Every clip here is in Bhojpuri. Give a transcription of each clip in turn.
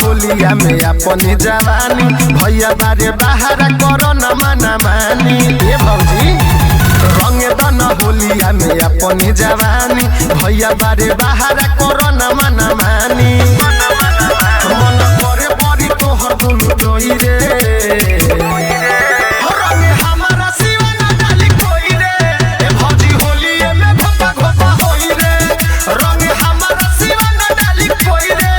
अपनी जवानी भैया बारे बाहर करो न मना मानी ये भौजी रंग दन होलिया में अपनी जवानी भैया बारे बाहर करो न मना मानी मन करे परी तोहर दुनु जोई रे रंग हमारा सिवाना डाली कोई रे ए भौजी होलिया में घोपा घोपा होई रे रंग हमारा सिवाना डाली कोई रे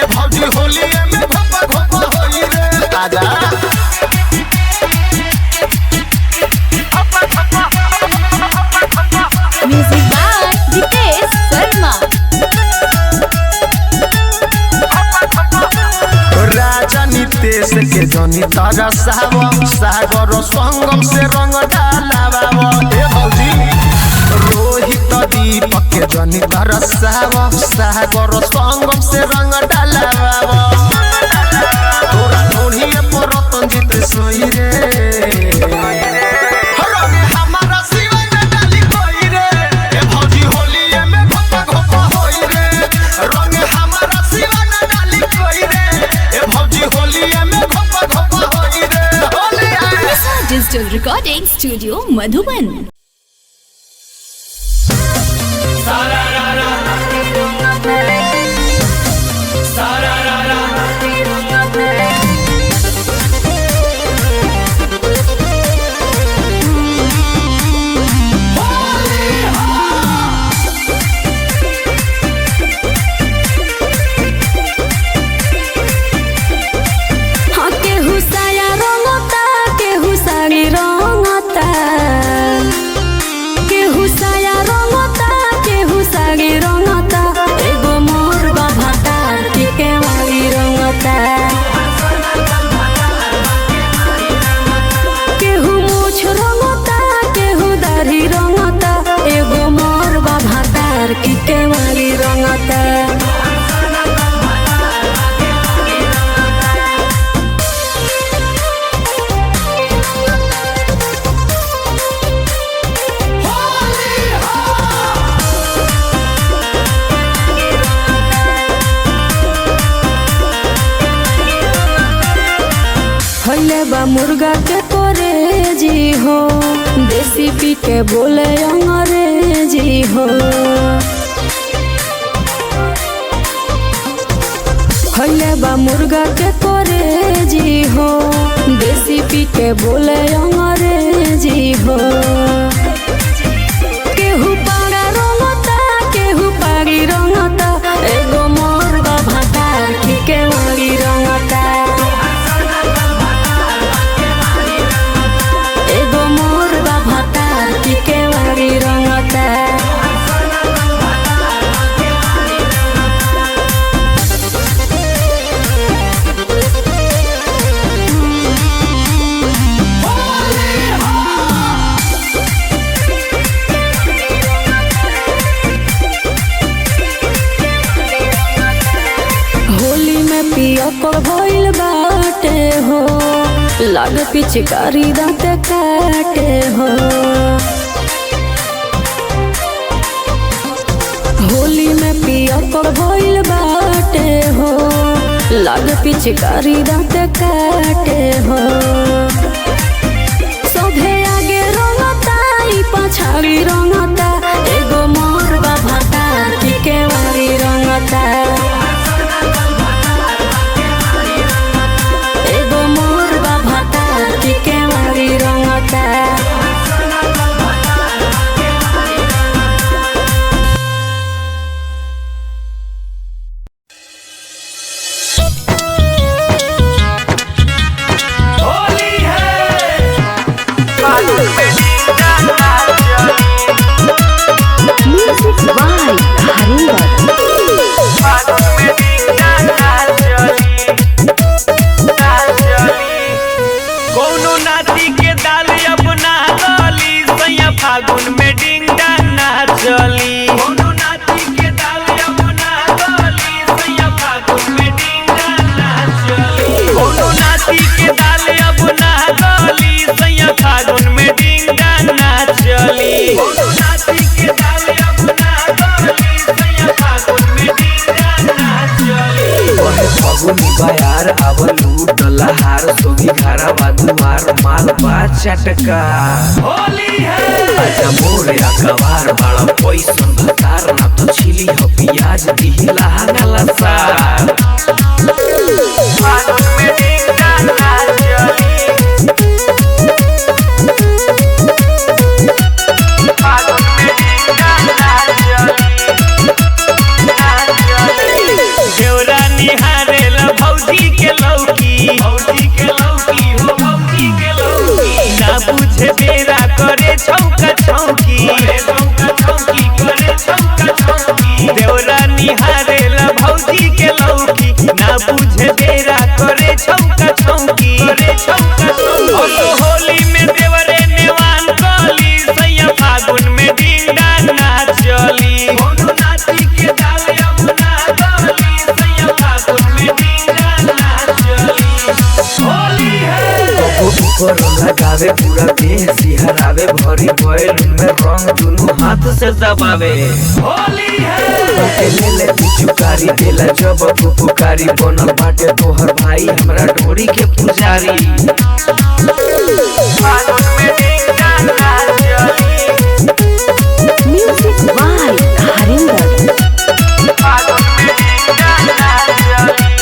ए भौजी होलिया में घोपा घोपा होई रे आजा म्यूजिक बाय दीपेश शर्मा। राजा नितेश के जनी तारा सागर संगम से रंग डालावा ए भौजी रोहित दीपक के जनी तारा सागर संगम से रंग डालावा तोरा ढोलिए पर रतनजीत सोई रे डिजिटल रिकॉर्डिंग स्टूडियो मधुबन। मुर्गा के तोरे जी हो, देसी पी के बोले अंग्रेजी हो। खैले बा मुर्गा के करे जी हो, देसी पी के बोले अंग्रेजी हो। केहू पाड़ा रंगता केहू पाड़ी रंगता, एगो मोर बा भातार के मारी रंगता। एगो मोर बा भातार के मारी रंगता। होली में पिया कर भइल बाटे हो, लाग पिचकारी दाँत काटे हो। होली में पिया कर भइल बाटे हो, लाग पिचकारी दाँत काटे हो। सभे आगे रंगता ई पछाड़ी रंगता, एगो मोर बा भातार के मारी रंगता। एगो मोर बा भातार के मारी रंगता। Music by Harinder. कौनो नाती के दाल अब ना गली, सैया फागुन में डिंग डाना चली। कौनो नाती के दाल अब ना गली, सैया फागुन में डिंग डाना चली। कौनो नाती के दाल अब ना गली, सैया फागुन में डिंग डाना चली। कौनो नाती के दाल अब ना गली, सैया फागुन में डिंग डाना चली। ओहे फगुनी बयार आवलू डलहार सोगी खारा बादुआर माल बा चटका। होली है आजा मोरे अखबार बाड़ा पैसन भतार ना तो छिली हो पियाज दिहिला हंगला सार। फागुन में डिंग डाना चली। फागुन में डिंग डाना चली। देवरा निहारेल भौजी के लौकी, भौजी के लौकी हो भौजी के लौकी। ना बुझे बेरा करे छौका छौकी, करे छौका छौकी, करे छौका छौकी। देवरा निहारेल भौजी के लौकी, ना बुझे बेरा करे छौका छौकी, करे छौका छौकी। होली में देवरे नेवान कली, सैया फागुन में डिंग डाना चली। कोनो नाती के दाल अब ना गली, सैया फागुन में डिंग डाना चली। होली है ऊपर लगावे पूरा देह सिहरावे भरी बैलून में रंग दुनू हाथ से दबावे। होली है ले ले पिचुकारी देला जब पुकारी बनल बाटे तोहर भाई हमरा डोरी के पुजारी। फागुन में डिंग डाना चली। Music by Harinder. फागुन में डिंग डाना चली।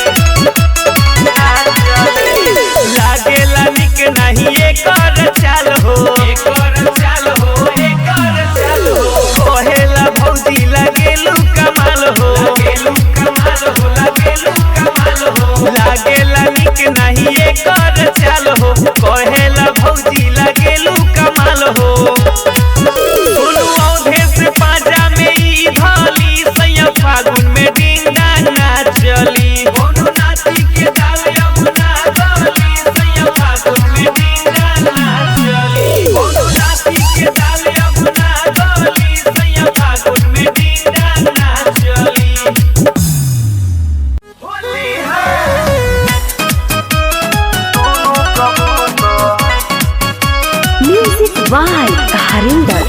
लागेला निक नहीं एकर चाल हो, एकर चाल हो, एकर चाल हो। कहेला भौजी लागेलू कमाल हो, लागेलू कमाल हो, लागेलू कमाल हो। लागेला निक नहीं एकर चाल हो, कहेला भौजी लागेलू कमाल हो। सुनु औधे से पाजा में ई धाली, सैया फागुन में डिंग डाना चली। कोनो नाती के दाल अब ना गली, सैया फागुन में डिंग डाना चली। कोनो नाती के दाल अब ना गली, सैया फागुन में डिंग डाना चली। होली है म्यूजिक बाय हरिंदर।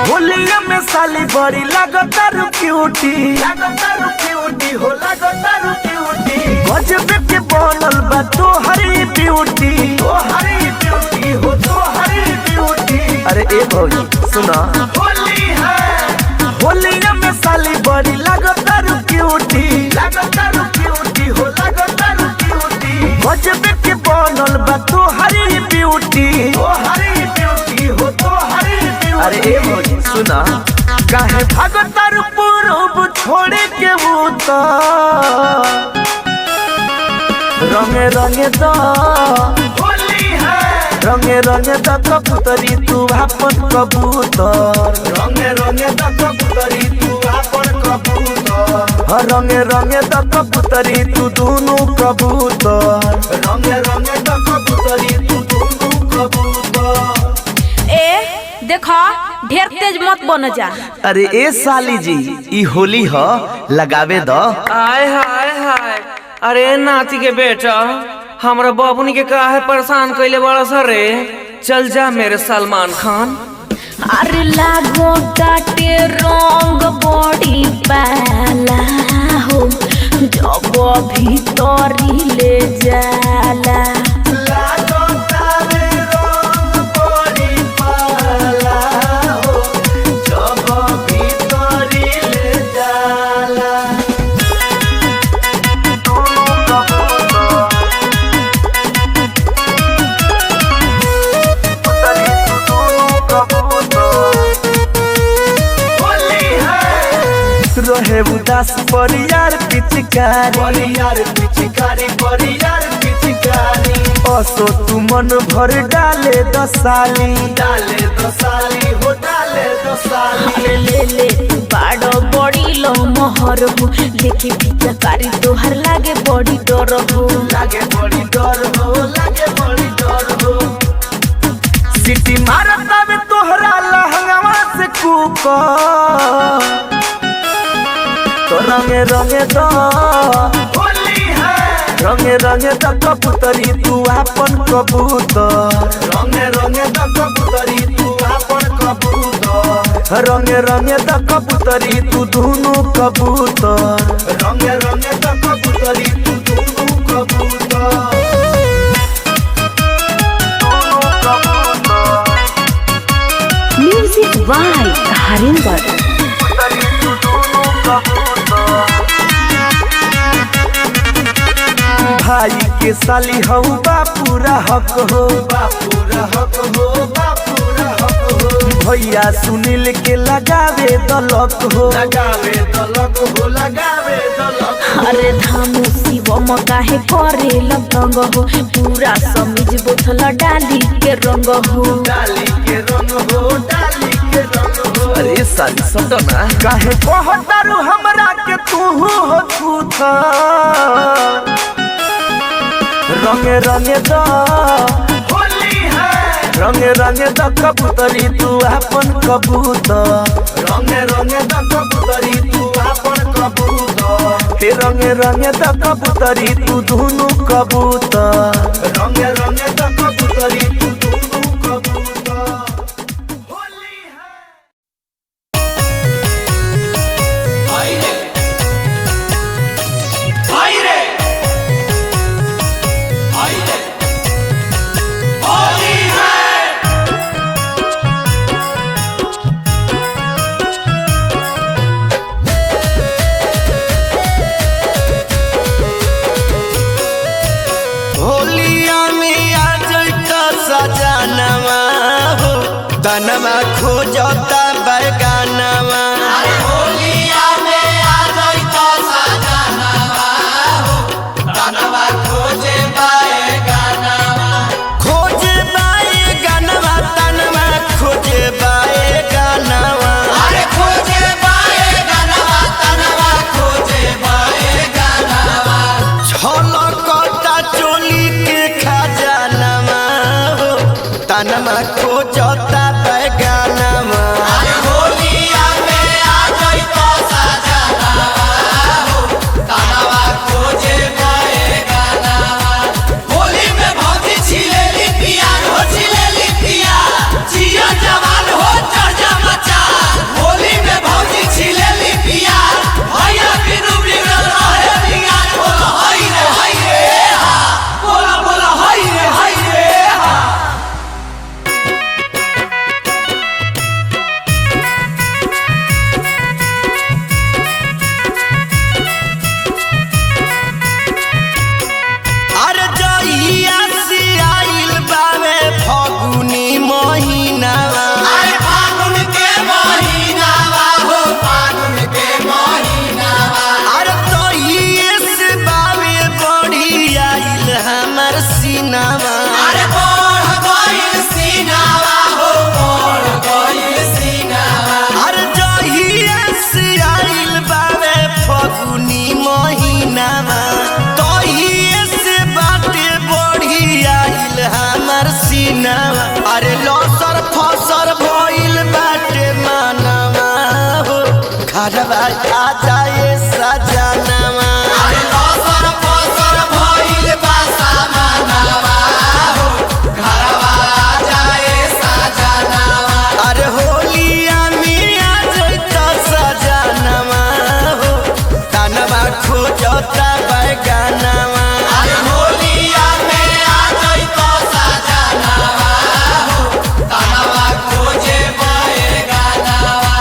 होलिया में साली बड़ी लागतारू क्यूटी, लागतारू क्यूटी हो, लागतारू क्यूटी। गजबे के बनल बा तोहरी ब्यूटी हो तोहरी ब्यूटी। अरे ए भौजी सुना होली है होलिया में साली बड़ी लागतारू क्यूटी हो लागतारू क्यूटी। गजबे के बनल बा तोहरी ब्यूटी हो तोहरी ब्यूटी। अरे ए भौजी सुना काहे भागतारू पूरब छोड़े के भूता रंगे रंगे द होली है रंगे रंगे द कबूतरी तू आपन कबूतर रंगे रंगे द कबूतरी तू आपन कबूतर रंगे रंगे द कबूतरी तू दोनों कबूतर रंगे रंगे द कबूतरी तू दोनों कबूतर। ए देखा ढेर तेज मत बन जा। अरे ए साली जी ई होली ह लगावे द। आय हाय हाय अरे नाती के बेटा हमरा बाबूनी के काहे परेशान कइले बड़ा सरे। चल जा मेरे सलमान खान। अरे लागो काटे रंग बड़ी पाला हो जब भीतरी ले जाला। रहे उदास परियार पिचकारी असो तू मन भर डाले दसाली हो डाले दसाली। अरे ले ले बाड़ो बड़ी लो मोहर हो लेके पिचकारी तोहर लागे बड़ी डर हो लागे बड़ी डर हो सिटी मारता में तोहरा लहंगवा से कुका तो रंगे रंगे द होली है रंगे रंगे द कबूतरी तू आपन कबूतर रंगे रंगे द कबूतरी तू आपन कबूतर रंगे रंगे द कबूतरी तू दोनों कबूतर रंगे रंगे द कबूतरी तू दोनों कबूतर। Music by Harinder. भाई के साली हो बापूरा हक हो भैया सुनील के लगावे दलक हो अरे धामू शिवम काहे करे लंग हो पूरा समीज बोतल डाली के रंग हो अरे साली सटना काहे कहतारू हमरा के तू हो थूथा रंगे रंगे द होली है रंगे रंगे द कबूतरी तू आपन कबूतर रंगे रंगे द कबूतरी तू आपन कबूतर रंगे रंगे द कबूतरी तू दोनों कबूतर रंगे रंगे द कबूतरी तू दोनों कबूतर। होली है होलिया में आ जइता सजनवा हो तनवा खोजता बैगानवा होलिया में आ जइता सजनवा हो तनवा खोजे बैगानवा तनवा खोजे बैगानवा अरे खोजे बैगानवा तनवा खोजे बैगानवा छलकता चोली के खजानवा हो तनमा खोजता बैगानवा होलिया में आ जइता सजनवा हो तनमा खोजे बैगानवा होली में भौजी छिलेली पिया हो छिलेली पिया जिया जवान हो चढ़ मचा होली में भौजी छिलेली पिया भैया बिनु बिगड़ल रहे बिगाड़ बोल हई रे सीनावा अरे लसर फसर भइल बाटे मानवा हो घरवा आ जाए सजनवा अरे लसर फसर भइल बा सामनवा हो घरवा आ जाए सजनवा अरे होलिया मिया जइत सजनवा हो तनवा खोजता बैगनवा अरे होलिया में आ जइत सजनवा हो तनवा खोजे बैगनवा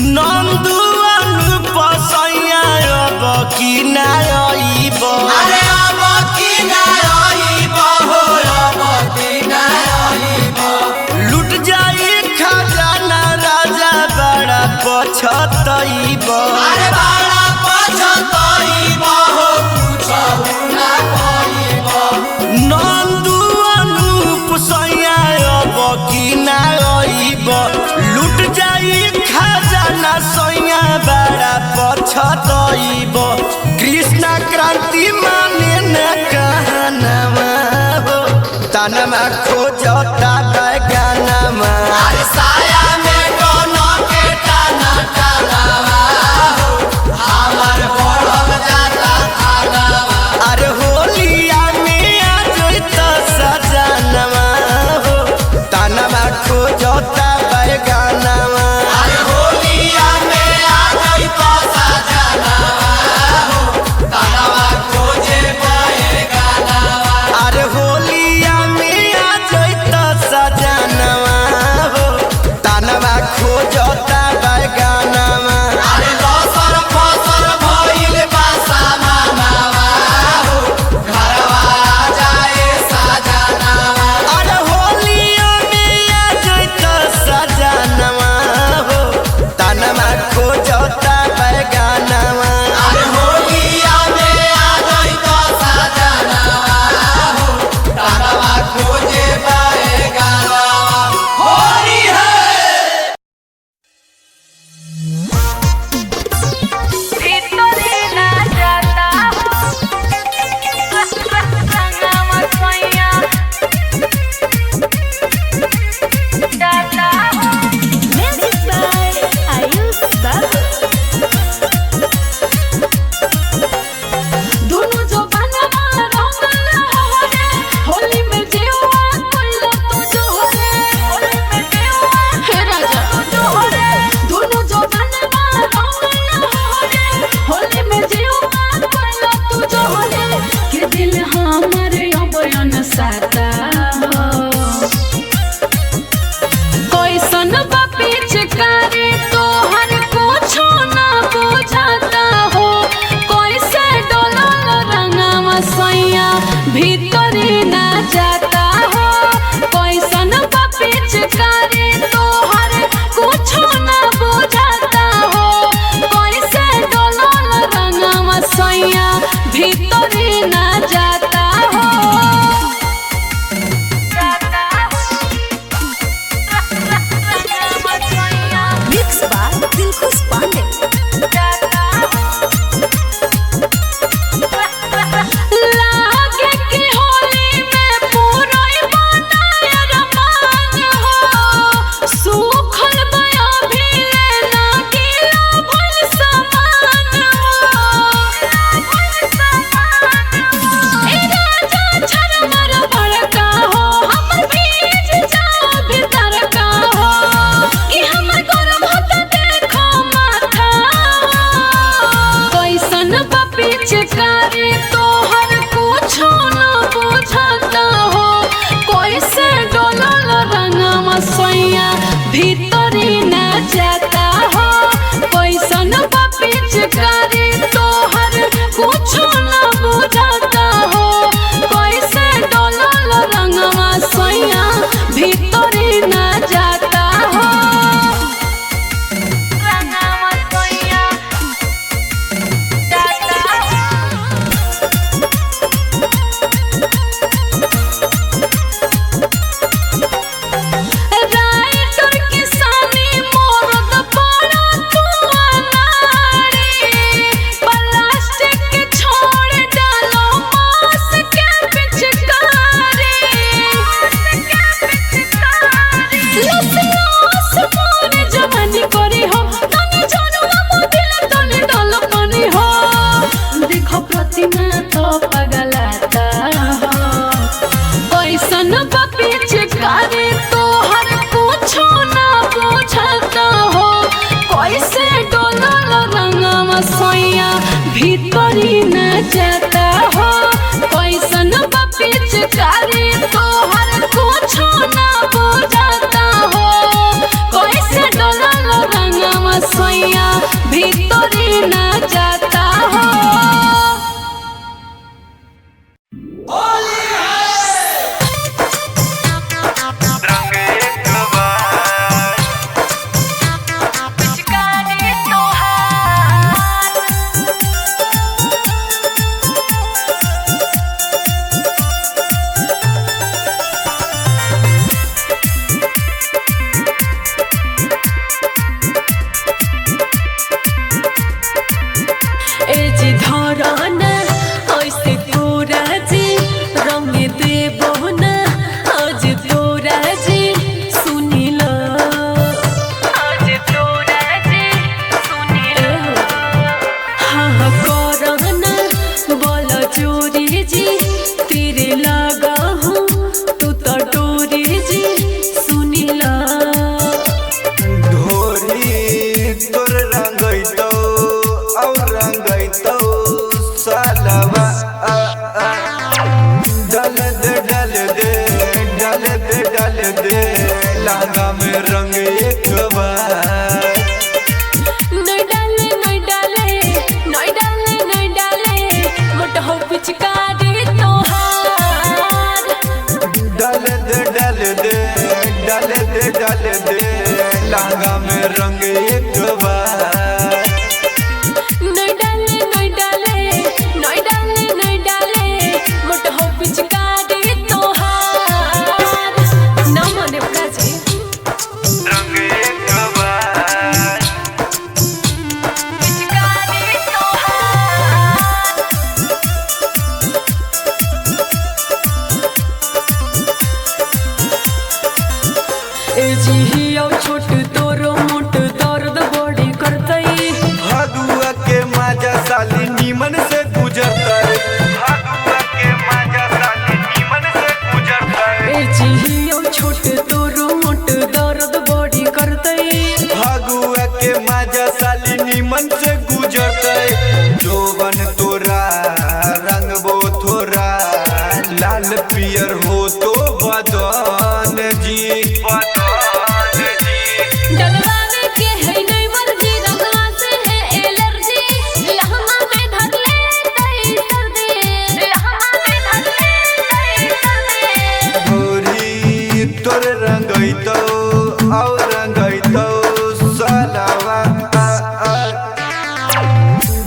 नंदुआन पसैया अब की ना आइब अरे अब की ना आइब हो अब की ना आइब लुट जाई खजाना राजा बड़ा पछतइब अरे बड़ा पछतइब हो कुछहु ना कइब नंदुआन पसैया अब की ना आइब लुट जाई खजाना सैया बड़ा पछतइब कृष्ण क्रांति माने न कहनवा हो तनमा खोजता बैगनवा अरे साया में कोनो के टाना टानावा हो हमर बढ़ल जाता थानावा अरे होलिया में आ जइत सजनवा हो तनमा खोजता बैगनवा अरे होलिया में आ जइत सजनवा हो तनमा खोजे बैगनवा अरे होलिया में आ जइत सजनवा हो तनमा लहंगा में रंग एक बार। नहीं डाले नहीं डाले नहीं डाले नहीं डाले मोट हो पिचकारी तोहार ना मने बाजी रंग एक बार। पिचकारी तोहार ए जी हियो छोट तोरो मोट दर्द बड़ी करतई भादुआ के माजा साली नीमन से गुजरता रे। भादुआ के माजा साली नीमन से गुजरता रे। ए जी हियो छोट तोरो मोट दर्द बड़ी करतई भागुआ के माजा साली नीमन से गुजरते। जोबन तोरा रंगबो थोरा लाल पियर हो तो बदन जी। डलवावे के है नहीं मर्जी रंगवा से है एलर्जी लहंगा में धर ले तई सर्दी लहंगा में धर ले तई सर्दी गोरी तोर रंगैतो और रंगैतो सालावा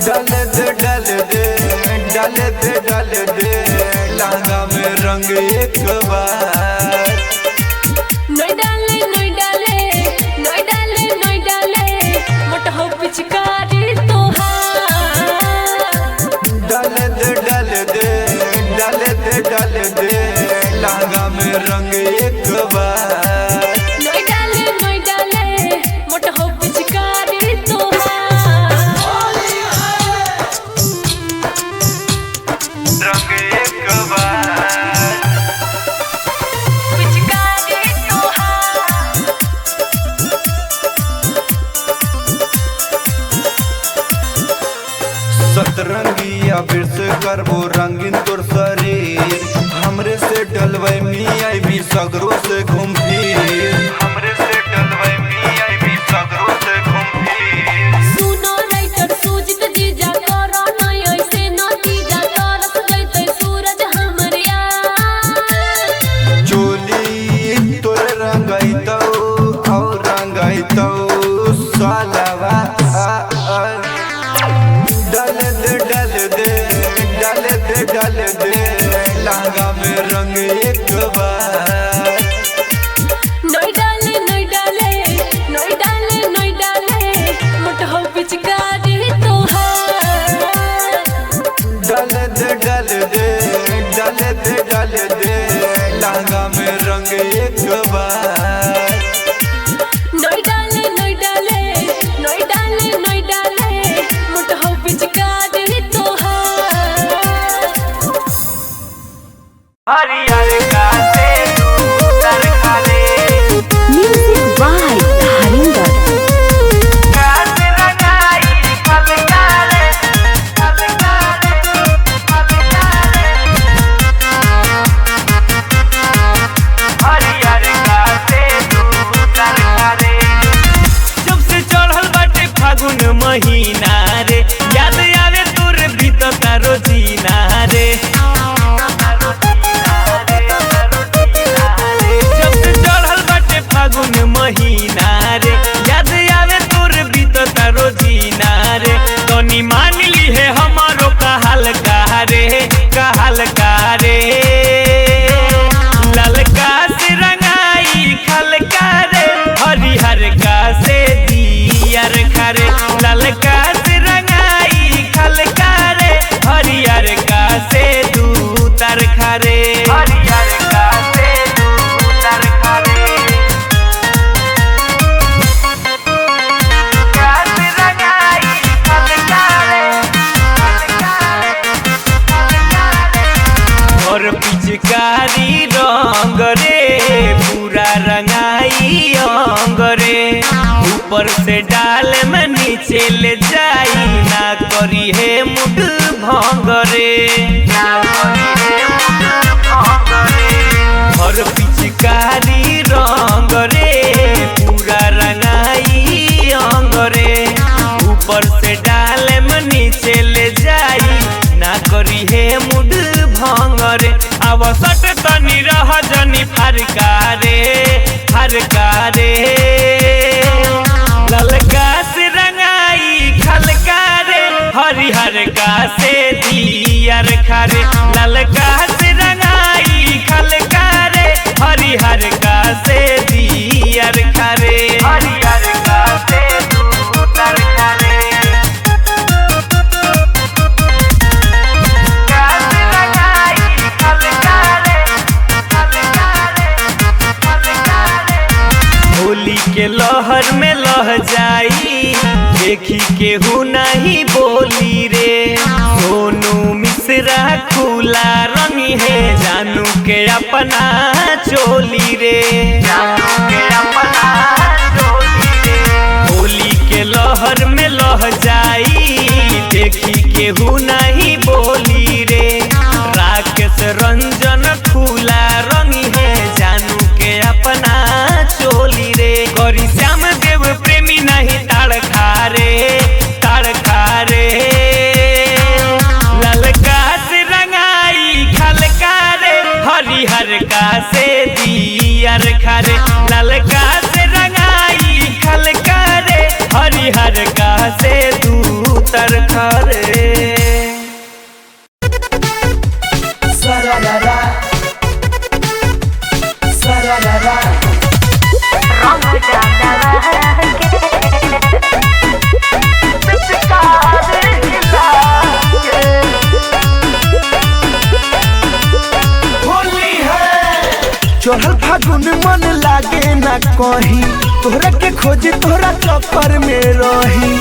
डाल दे डाल दे डाल दे डाल दे लहंगा में रंग एक बार। नहीं डाले नहीं डाले नहीं डाले नहीं डाले मोट हो पिचकारी तोहार डाल दे डाल दे डाल दे डाल दे लहंगा में रंग एक बार। नहीं डाले नहीं डाले मोट हो पिचकारी तोहार रंग एक बार। पिचकारी तोहार सतरंगी अबीर से करबो रंगीन तोर शरीर। हमरे से डलवै मियाँ भी सगरो से घूम फिर। हमरे से डलवै मियाँ भी सगरो से घूम फिर। सुनो राइटर सूजित जीजा करो नहीं ऐसे नतीजा तरस जैते सूरज हमर यार चोली तोर रंगैतो और रंगैतो सालावा डाल दे डाल दे डाल दे डाल दे लहंगा में रंग एक बार। नहीं डाले नहीं डाले नहीं डाले नहीं डाले मोट हो पिचकारी तोहार डाल दे डाल दे डाल दे डाल दे लहंगा में रंग एक बार। नहीं डाले नहीं डाले नहीं डाले नहीं डाले मोट हो पिचकारी तोहार हरियर का से दूतर खाले म्यूजिक बाय हरिंदर काट रंगाई खलकारे खलकारे खलकारे हरियर का से दूतर खाले जब से चढ़ल बाटे फागुन महीना रे याद आवे तोर भीतर का रोजीना रे। जब से चढ़ल बाटे फागुन महीना रे याद आवे तोर भीतर का रोजीना रे। तनी मान ली है हमारो कहल का रे ललका से रंगाई खलका रे हरिहर का से दियर खरे ललका से रंगाई खलका रे हरिहर का से दूतर खरे हरिहर का से दूतर खरे का से रंगाई खलका रे और पिचकारी रंग रे पूरा रंगाई अंग रे ऊपर से डाल में नीचे ले जाई ना करी है मुड भंग रे और पिचकारी रंग रे पूरा रंगाई अंग रे ऊपर से डाल में नीचे ले जाई ना करी है मुड भंग रे आवसट तनी रह जनी फरकारे दियर खारे ललका से रंगाई खलका रे हरिहर का से दियर खारे हरिहर का से दूतर खारे होली के लहर में लह जाई देखी केहू नहीं बोली रे सोनू मिश्रा खुला रंगी है जानू के अपना चोली रे जानू के अपना चोली रे होली के लहर में लह जाई देखी केहू नहीं बोली रे राकेश रंजन खुला रंगी है जानू के अपना चोली रे गौरी श्याम देव प्रेमी नहीं ताड़ खारे ललका से रंगाई खलका रे हरिहर का से दियर खारे ललका से रंगाई खलका रे हरिहर का से दूतर खारे चढ़ल फागुन मन लागे ना कहीं तोहरा के खोज तोहरा चक्कर में रही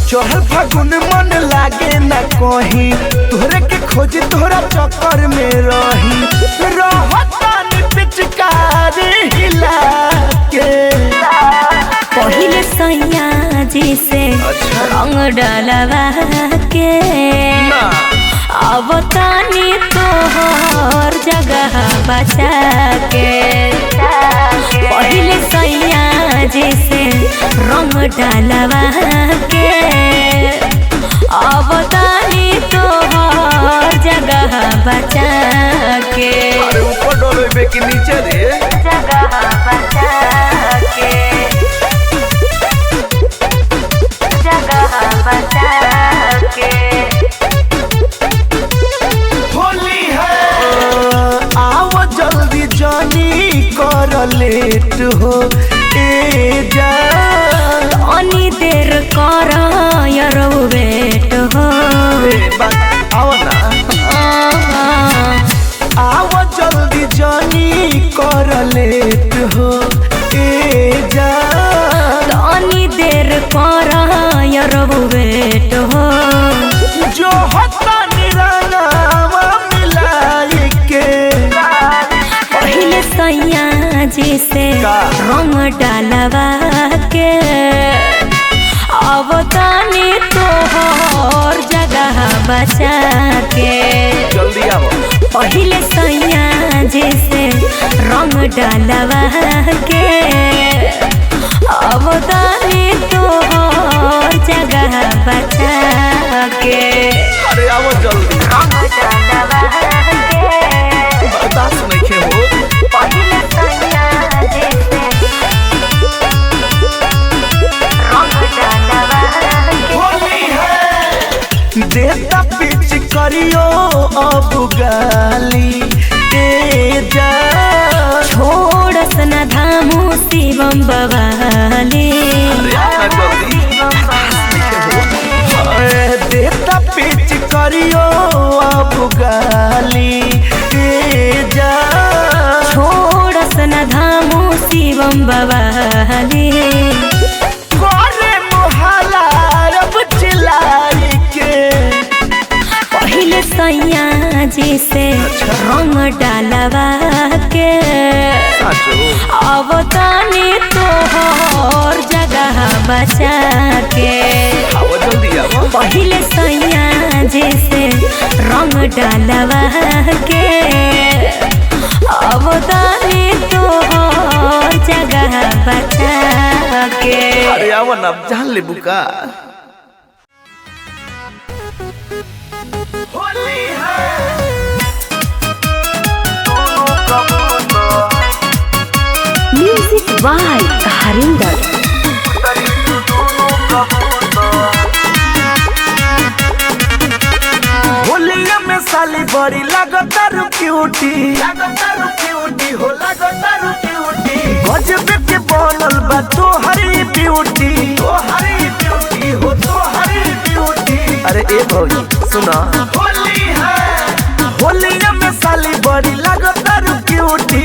चढ़ल फागुन मन लागे ना कहीं तोहरा के खोज तोहरा चक्कर में रही रहतानी पिचकारी हिला के पहिले सैया जी से रंग डालवा के अब तानी तोहर जगह बचा के पहिले सैया जी से रंग डालवा के अब तानी तोहर जगह बचा के अरे ऊपर डोले कि नीचे रे जगह बचा के जगह बचा के होली है आओ जल्दी जानी कर लेट हो ए जान अनि देर कर यार वेट हो आओ ना आओ जल्दी जानी कर लेट हो ए जान अनि देर कर यार वेट हो जो हत्ता निरानावा मिलाई के पहिले सैया जी से रंग डालवा के अब तानी तोहर जगह बचा के जल्दी आओ पहिले सैया जी से रंग डालवा के अब तानी तोहर जगह बचा के अरे आओ जल्दी रंग डालवा के बर्दाश्त नहीं हो पहिले सैया जी से रंग डालवा के होली है देता पिच करियो अब गाली ए जा छोड़ सना धामू शिवम बवाली देता पिच करियो अब गाली ए जा छोड़ सना धामू शिवम बवाली करे मोहला अब चिल्लाई के पहिले सैया जी से रंग डालवा के अब तानी तोहर जगह बचा के आओ जल्दी आओ पहिले सैया जी से रंग डालवा के अब तानी तोहर जगह बचा के अरे आओ ना जान ले बुका होली है म्यूजिक बाय हरिंदर बड़ी लगतारू क्यूटी हो लगतारू क्यूटी गजब के बनल बा तोहरी ब्यूटी अरे ए भौजी सुना होली है होलिया में साली बड़ी लगतारू क्यूटी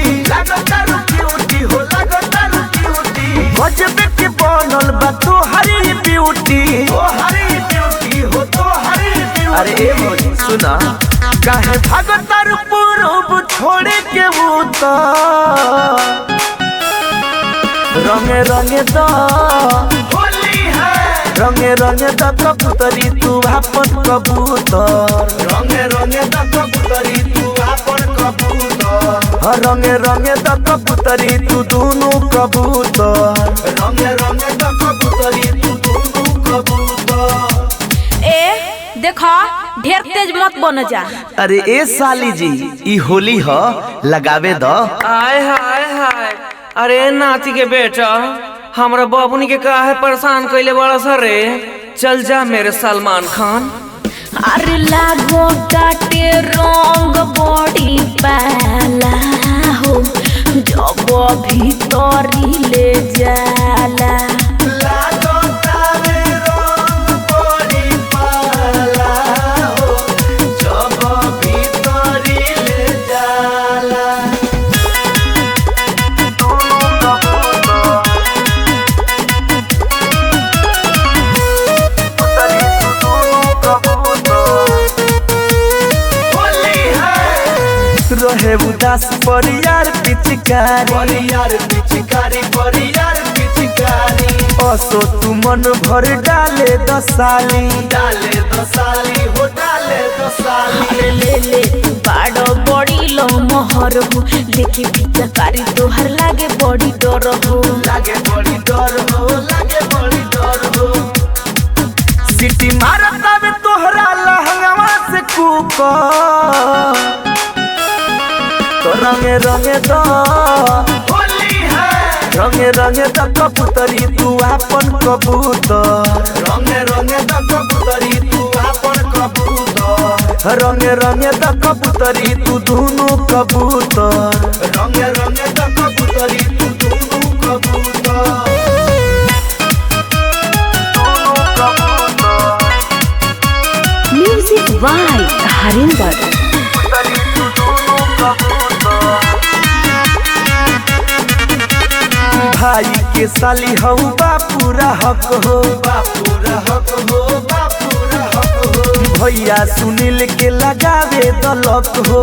हो लगतारू क्यूटी गजब के बनल बा तोहरी ब्यूटी हो अरे ए भौजी सुना काहे भागतारू पूरब छोड़े के उतर रंगे रंगे दा होली है रंगे रंगे दा कबूतरी तू अपन कबूतर रंगे दा कबूतरी तू अपन कबूतर रंगे रंगे दा कबूतरी तू दोनों कबूतर रंगे दा कबूतरी तू दोनों कबूतर ए देखा ढेर तेज मत बन जा। अरे ए साली जी ई होली ह लगावे द आय हाय हाय अरे नाती के बेटा हमरा बाबूनी के काहे परेशान कइले बड़ा सरे चल जा मेरे सलमान खान। अरे लागो काटे रंग बड़ी पाला हो जब भीतरी ले जाला रहे उदास परियार पिचकारी असो तू मन भर डाले दसाली अरे ले ले बाड़ो बड़ी लो मोहर हो लेके पिचकारी तोहर लागे बड़ी डर हो सिटी मारता में तोहरा लहंगवा से कुकर तो रंगे रंगे दा रंगे रंगे दा कबूतरी तू अपन कबूतर रंगे दा कबूतरी तू अपन कबूतर रंगे रंगे दा कबूतरी तू दोनों कबूतर रंगे दा कबूतरी तू दोनों कबूतर म्यूजिक बाय हरिंदर। भाई के साली हऊ बापूरा हक हो भैया सुनील के लगावे दलक हो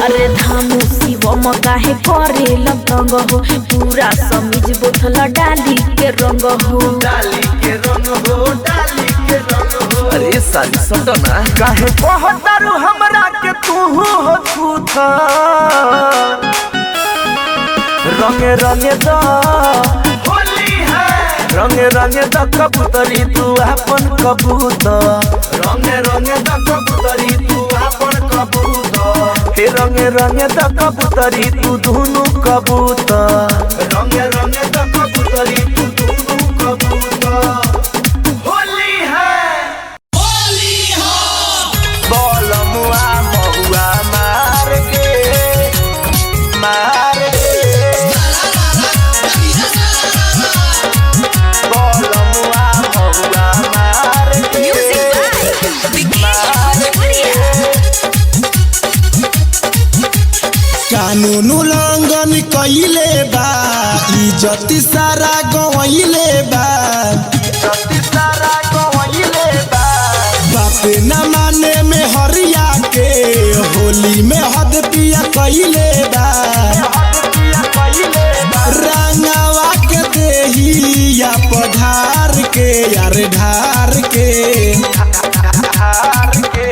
अरे धामू शिवम काहे करे लतंग हो पूरा समीज बोतल डाली के रंग हो अरे साली सटना काहे कहतारू हमरा के तू हो छूथर रंगे रंगे दा रंगे रंगे दा कबूतरी तू अपन कबूतर रंगे दा कबूतरी तू अपन कबूतर हे रंगे रंगे दा कबूतरी तू दोनों कबूतर रंगे दा कबूतरी तू दोनों कबूतर होली है बोलमुआ महुआ मार के बोलमुआ महुआ मार कानून उल्लंघन कइले बा इज्जत सारा गवइले बा बापे न माने में हरिया के होली में हद पिया कइले बा रंगवा के देहिया पधार के यार ढार के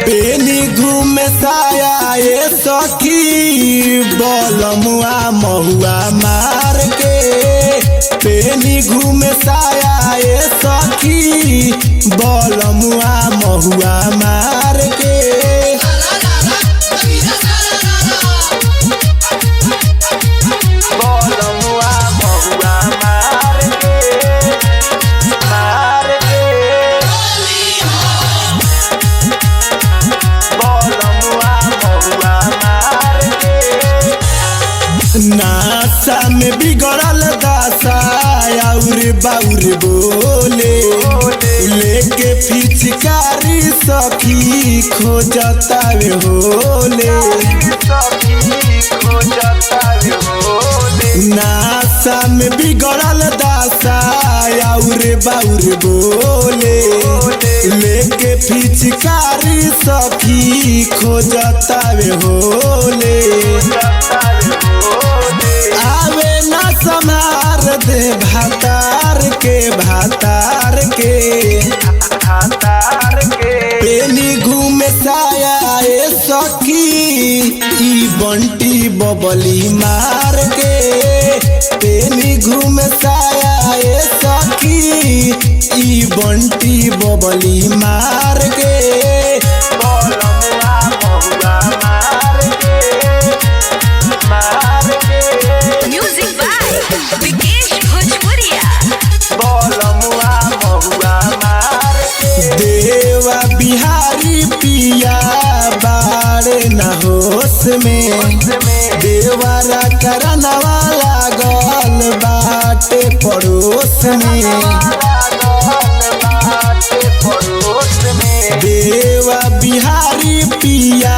पेनी घूमे साया ये सखी बोलमुआ महुआ मार के पेनी घूमे साया ये सखी बोलमुआ महुआ मार के बोलमुआ महुआ मार के नासा में बिगड़ल दासा और बाउर बोले लेके पिचकारी सखी खोजतावे होले नासा में बिगड़ल दासा और बाउर बोले लेके पिचकारी सखी खोजतावे होले आवे ना समार दे भातार के पेनी घूमे साया ए सखी ई बंटी बबली मार के पेनी घूमे साया ए सखी ई बंटी बबली मार के म्यूजिक बाय विकेश भोजपुरिया। देवा बिहारी पिया बारे न होश में देवारा करनवा लागल बाटे पड़ोस में देवा बिहारी पिया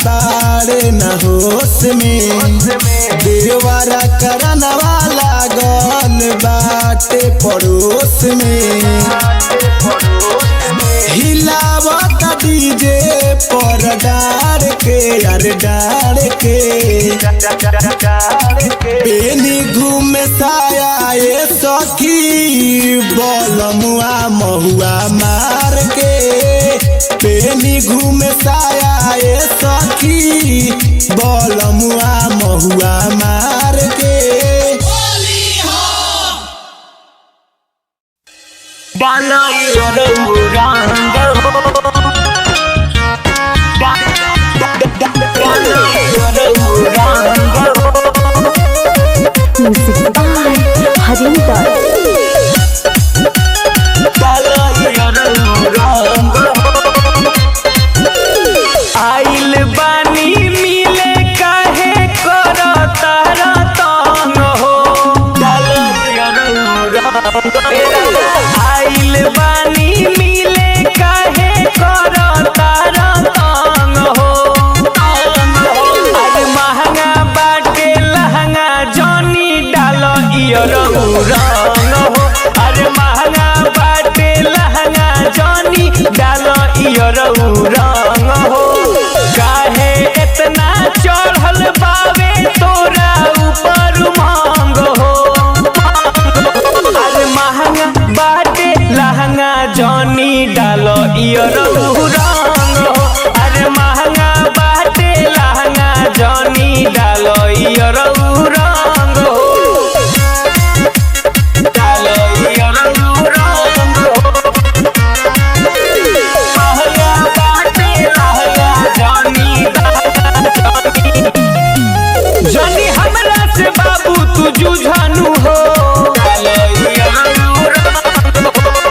बारे न होश में देवारा करनवा लागल बाटे पड़ोस में हिलावत डीजे पर डार के यार डार के पेनी घूमे साया ए सखी बलमुआ महुआ मार के पेनी घूमे साया ए सखी बलमुआ महुआ मार के म्यूजिक बाय हरिंदर। आइल बानी मिले काहे करता रतन हो आइल बानी मिले काहे करता रतन हो अरे महंगा बाटे लहंगा जनी डाल इयर रंग हो अरे महंगा बाटे लहंगा जनी डाल इयर रंग हो काहे इतना चढ़ल बावे तोरा ऊपर मांग हो अरे महंगा बाटे लहंगा जनी डाल इयर रंग हो अरे महंगा बाटे लहंगा जनी डाल इयर रंग हो डाल इयर रंग हो महंगा बाटे लहंगा जनी हमरा से बाबू तू जुझानू हो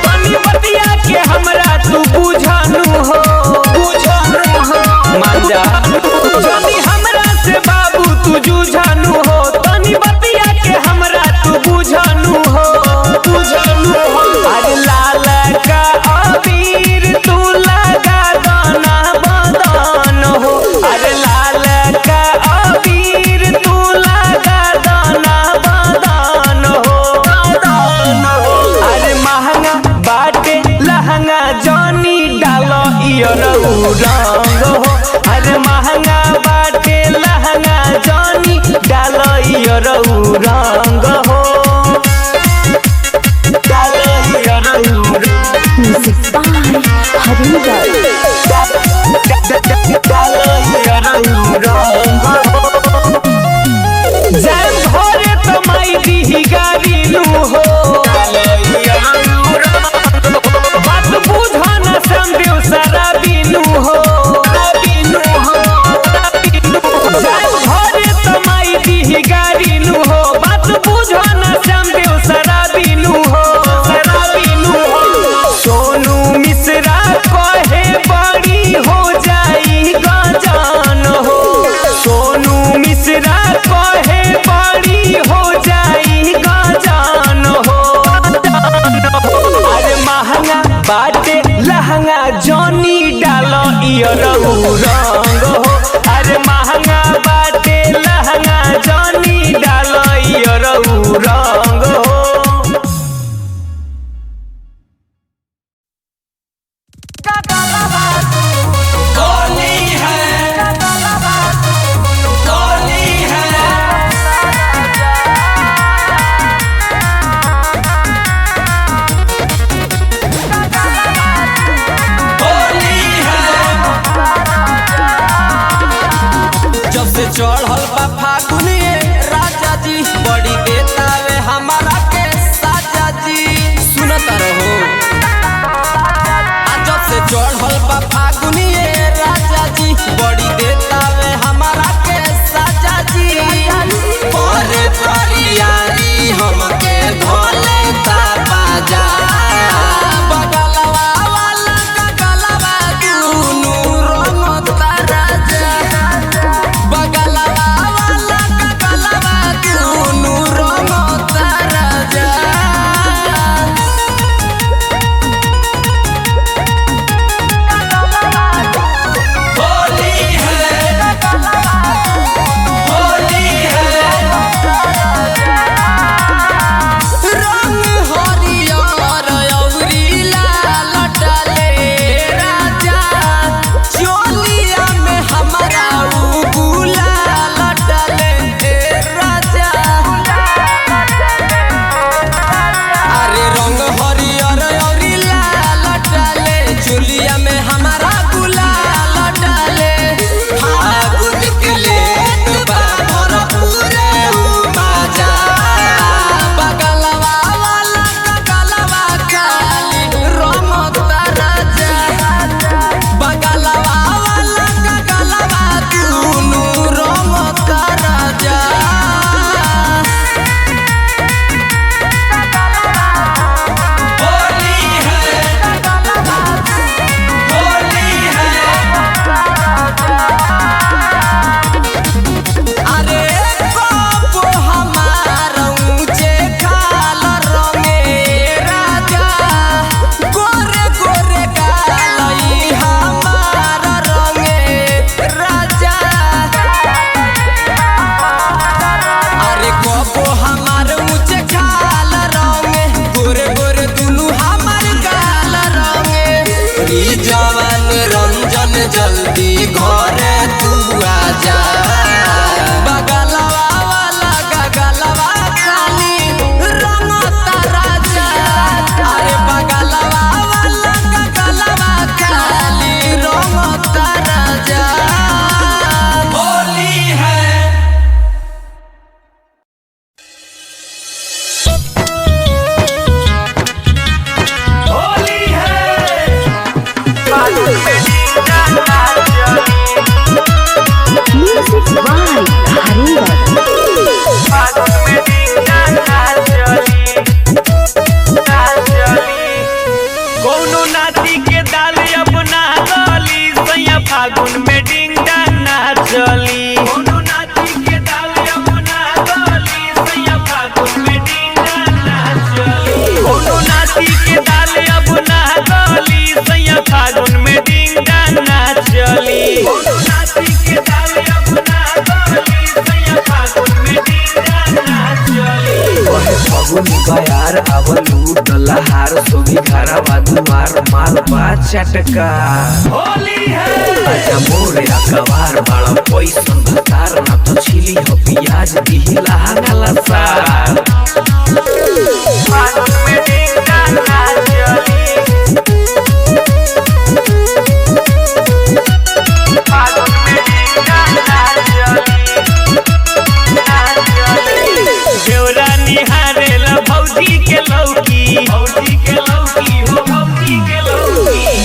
पानी बतिया के हमरा तू बुझानू हो मांजा जनी हमरा से बाबू तू जुझानू हो पानी बतिया के हमरा तू बुझानू हो अरे लाल का अबीर तू लगा दाना बदन हो अरे लाल का अबीर तू लगा दाना बदन फागुन बयार आवलू दलहार सोभी घरवा दुआर मालबा चटका होली है आजा मोरे अकबार बाड़ा पैसन भतार ना तो छिली हो पियाज दिहिला गला सार फागुन में डिंगा ना चली फागुन में डिंगा ना देवरा निहारे ला भौजी के लौकी हो भौजी के लौकी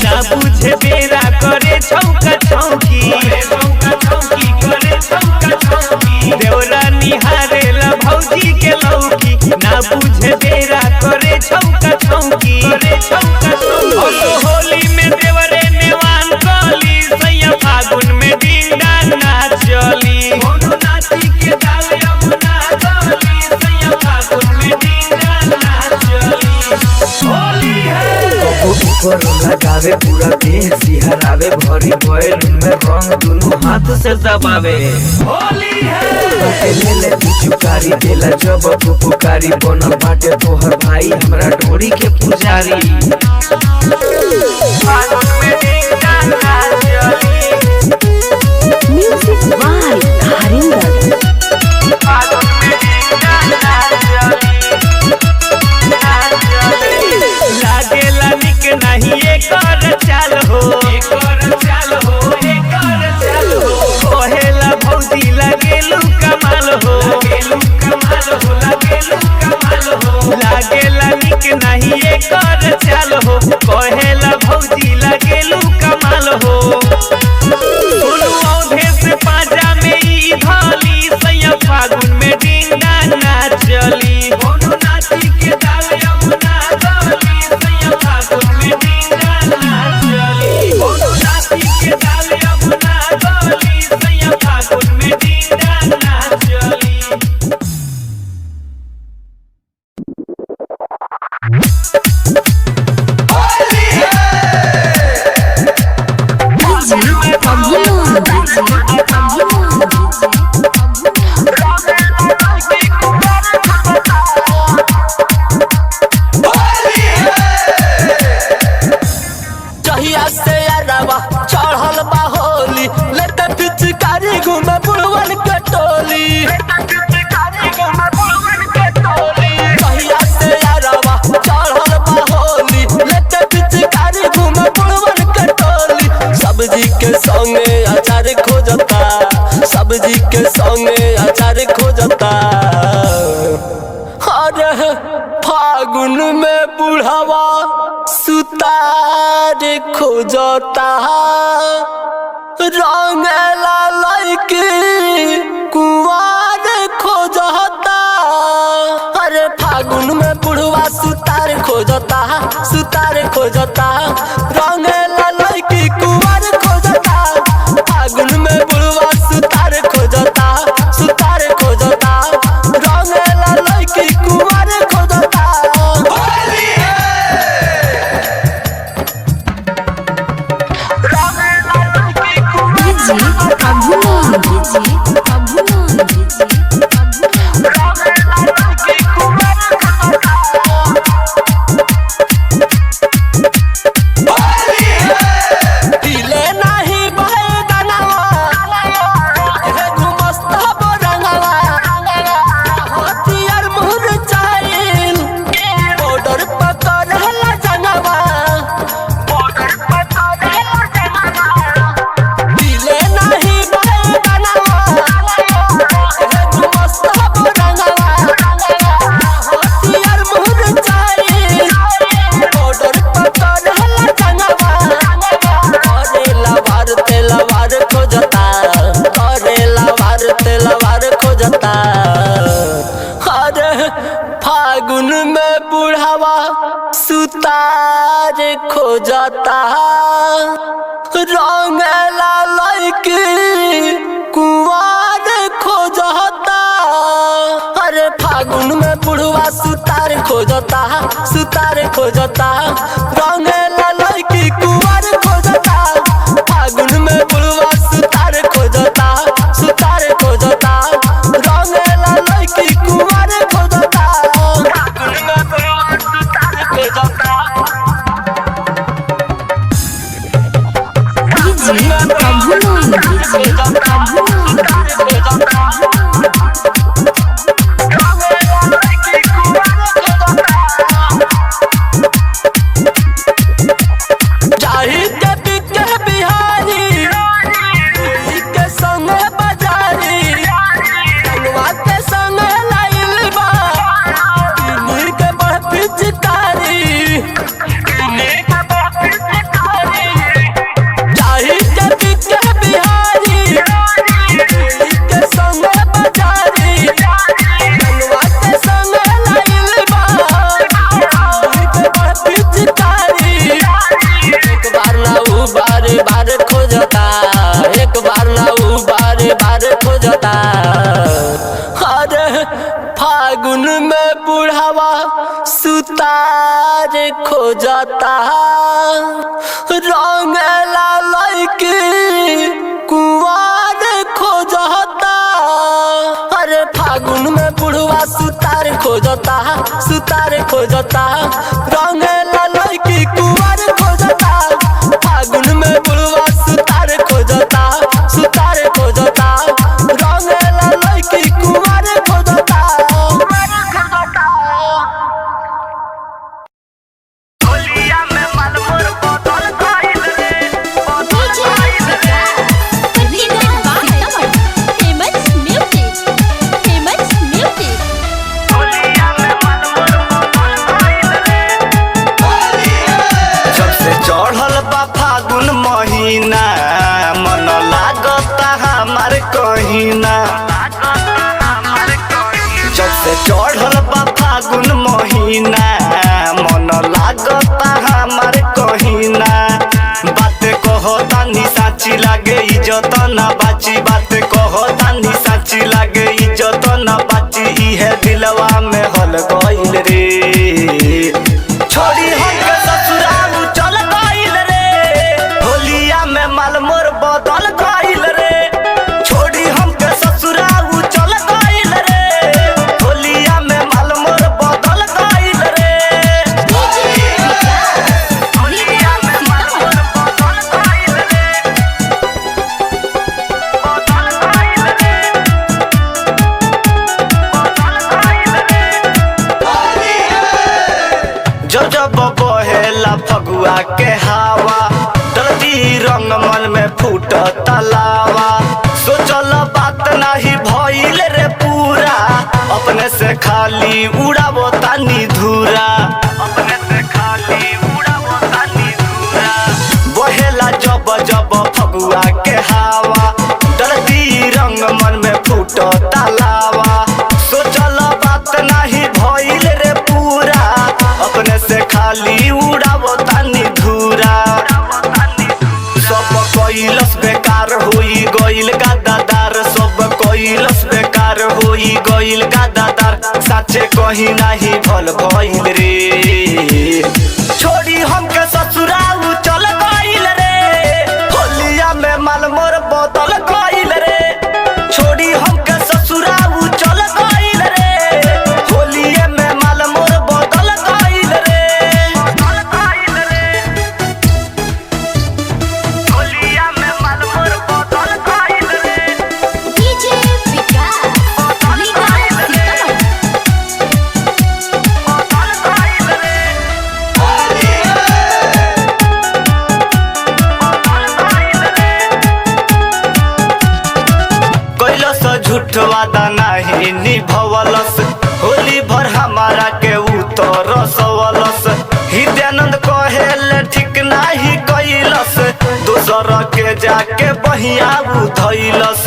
ना बुझे बेरा करे छौका छौकी करे छौका छौकी देवरा निहारे ला भौजी के लौकी ना बुझे बेरा करे छौका छौकी होली में देवरे नेवान कली सैया फागुन में डिंडा ना चली कोनो नाची के डाले अपना चली सैया फागुन में डिंडा ना चली होली है ऊपर लगावे पूरा देह सिहरावे भरी बैलून में रंग दुनु हाथ से दबावे होली है ले ले पिचुकारी देला जब पुकारी बनल बाटे तोहर भाई हमरा ढोरी के पुजारी फागुन में डिंडा ना चली म्यूजिक बाय हरिंदर फागुन में डिंडा ना चली लागेला निक नहीं एकर चाल हो कहेला भौजी लागेलू कमाल हो लागेला निक नहीं एकर चाल हो कहेला भौजी लागेलू कमाल हो सुनु औधे से पाजा में ई धाली सैया फागुन में डिंडा ना चली कोनो नाची के डाले अपना डाली सैया फागुन में डिंडा ना चली कोनो नाची के डाले अपना डाली सैया फागुन में डिंडा ना चली जहिया से अरवा चढ़ल बा होली लेते पिचकारी घूमे बुढ़वन के टोली जहिया से अरवा चढ़ल बा होली लेते पिचकारी घूमे बुढ़वन के टोली सब्जी के संगे अचार खोजता सब्जी के संगे अचार खोजता अरे फागुन में बुढ़ावा सुतार खोजता रंगला लड़की कुंवार खोजता अरे फागुन में बुढ़वा सुतार खोजता रंगला लड़की कुंवार खोजता फागुन में बुढ़वा सुतार खोजता रंगला लड़की कुंवार खोजता फागुन में बुढ़ावा सुतार खोजता रंगला लड़की कुंवार खोजता अरे फागुन में बुढ़वा सुतार खोजता रंगला लड़की कुंवार खोजता फागुन में बुढ़वा सुतार खोजता रंगला लड़की कुंवार खोजता फागुन में बुढ़ावा सुतार खोजता रंगला लड़की कुंवार खोजता। अरे फागुन में बुढ़वा सुतार खोजता रंगला लड़की कुंवार खोजता। फागुन में बुढ़वा सुतार खोजता रंगला लड़की कुंवार खोजता। होलिया में मालमोर बदल गइल रे होलिया में मालमोर बदल गइल रे। जब से चढ़ल बा फागुन महीना मन लागता हमार कहीना। जब से चढ़ल बा फागुन महीना मन लागता हमार कहीना। बात कहो तानी साची लागे इज्जत ना बाची। बात कहो तानी साची लागे इज्जत ना बाची। इहे दिलवा में हल गइल रे छोड़ी हमके ससुराल चल गइल रे। होलिया में मालमोर बदल गइल रे छोड़ी हमके ससुराल चल गइल रे। होलिया में मालमोर बदल गइल रे। होलिया में मालमोर बदल गइल रे बदल गइल रे जब जब बहेला फगुआ के हवा दर्दी रंग मन में फूट तलावा। सोचल बात नहीं भइल रे पूरा अपने से खाली उड़ाबो तानी धूरा। अपने से खाली उड़ाबो तानी धूरा। बहेला जब जब फगुआ के हवा दर्दी रंग मन में फूट तलावा। सोचल बात नहीं भइल रे पूरा अपने से खाली उड़ाबो तानी धूरा। सब कैलस बेकार होई गइल गादादार। सब कैलस बेकार होई गइल गादादार। साचे कहीं नहीं भल भइल रे छोड़ी हमके ससुराल चल गइल रे। होलिया में मालमोर बदल गइल रे छोड़ी हमके ससुराल चल गइल रे। होलिया में मालमोर बदल गइल रे होलिया में मालमोर बदल गइल रे। कैलस झूठ वादा नहीं निभवलस। होली भर हमारा के उतर सवलस। हृदयानंद कहेल ठीक नहीं कैलस। दोसर के जाके बहिया धैलस।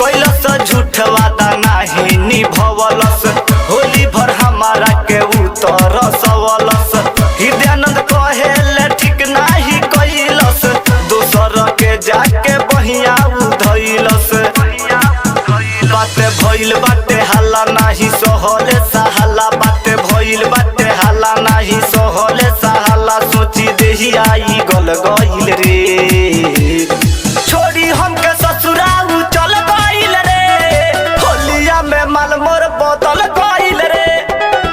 कैलस झूठ वादा नहीं निभवलस। होली भर हमारा के उतर सवलस। हृदयानंद कहेल ठीक नहीं कैलस। दोसर के जाके बहिया धैलस। बाते भइल बाटे हल्ला नाही सहले सहाला। बाते भइल बाटे हल्ला नाही सहले सहाला। सोची देही आई गल गइल रे छोड़ी हमके ससुराल चल गइल रे। होलिया में मालमोर बदल गइल रे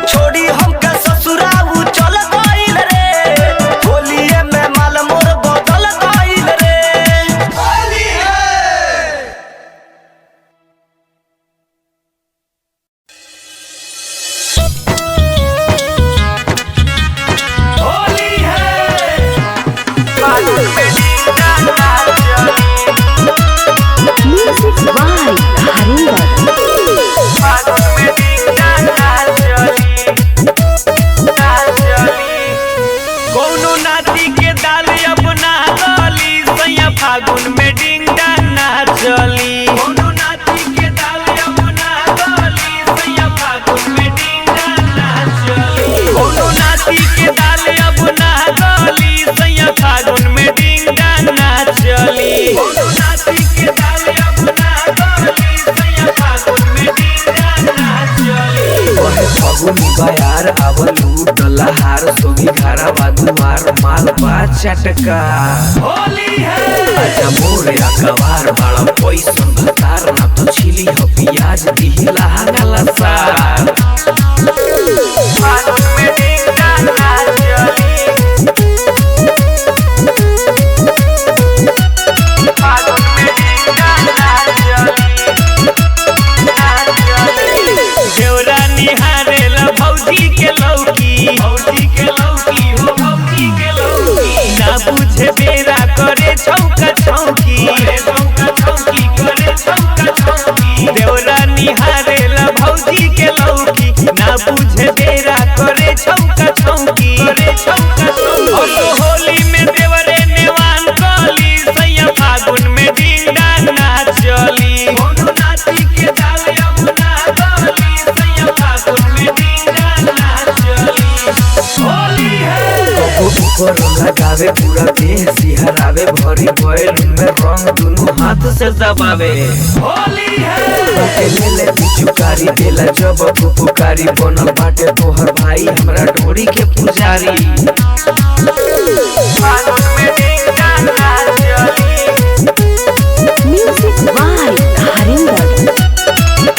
छोड़ी हमके ससुराल चल गइल रे। होलिया में मालमोर बदल गइल रे। होली है फागुन में बयार आवलू डलहार सोगी घरा बादुआर माल बा चटका होली है आजा मोरे अकबार बाड़ा पैसन भतार ना तो छिली हो प्याज दिहिला गला सार फागुन में डिंडा ना चली फागुन में डिंडा ना चली देवरा निहारे ला भौजी के लौकी हो भौजी के लौकी ना बुझे बेरा करे छौका छौकी देवरा निहारे ला भौजी के लौकी ना बुझे बेरा करे छौका छौकी तो होली में देवरे नेवान कली सैया फागुन में डिंडा ना चली कोनो नाती के डाल यमुना गली सैया फागुन में डिंडा ना चली होली है ऊपर लगावे पूरा देह सिहरावे भरी बैलून में रंग दुनु हाथ से दबावे होली है ले ले पिचुकारी देला जब पुकारी बनल बाटे तोहर भाई हमरा ढोरी के पुजारी फागुन में डिंडा ना चली म्यूजिक बाय हरिंदर।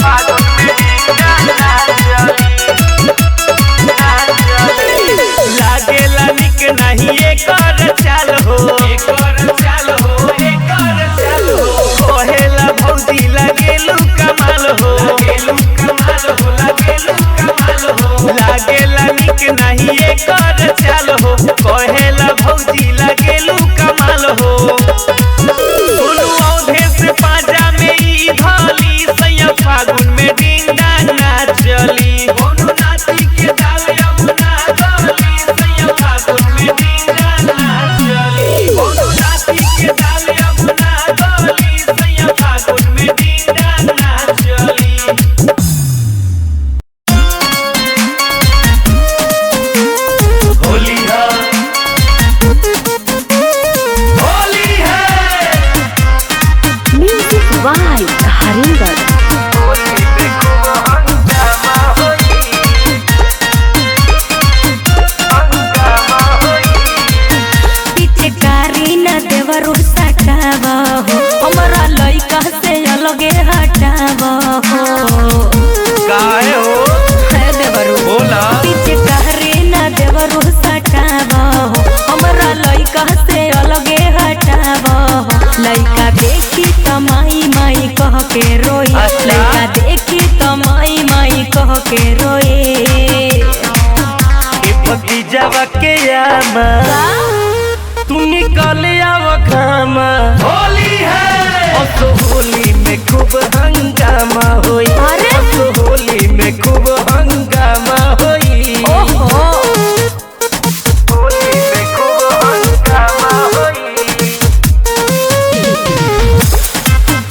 फागुन में डिंडा ना चली लागेला निक नहीं एकर चाल हो कहेला भौजी लागेलू कमाल हो लागेला निक नहीं एकर चाल हो कहेला भौजी लागेलू कमाल हो सुनु औधे से पाजा में ई धली सैया फागुन में डिंडा ना चली कोनो नाती के डाल यमुना गली सैया फागुन में डिंडा ना चली कोनो नाती के डाल यमुना गली सैया फागुन में डिंडा ना चली होली है होली है म्यूजिक बाय हरिंदर। होली पे खूब हंगामा होई पिचकारी न देवरू सटावा हो हमारा लइका से अलगे हटावा हो काहे हो है देवरू बोला पिचकारी न देवरू सटावा हो हमारा लइका से अलगे हटावा हो लइका देखी त माई माई कह के रोई लइका देखी त माई माई कह के रोई ए भतीजावा के यामा तू निकल आव खामा होली है तो होली में खूब हंगामा होई अरे! तो होली में खूब हंगामा होई ओहो होली में खूब हंगामा होई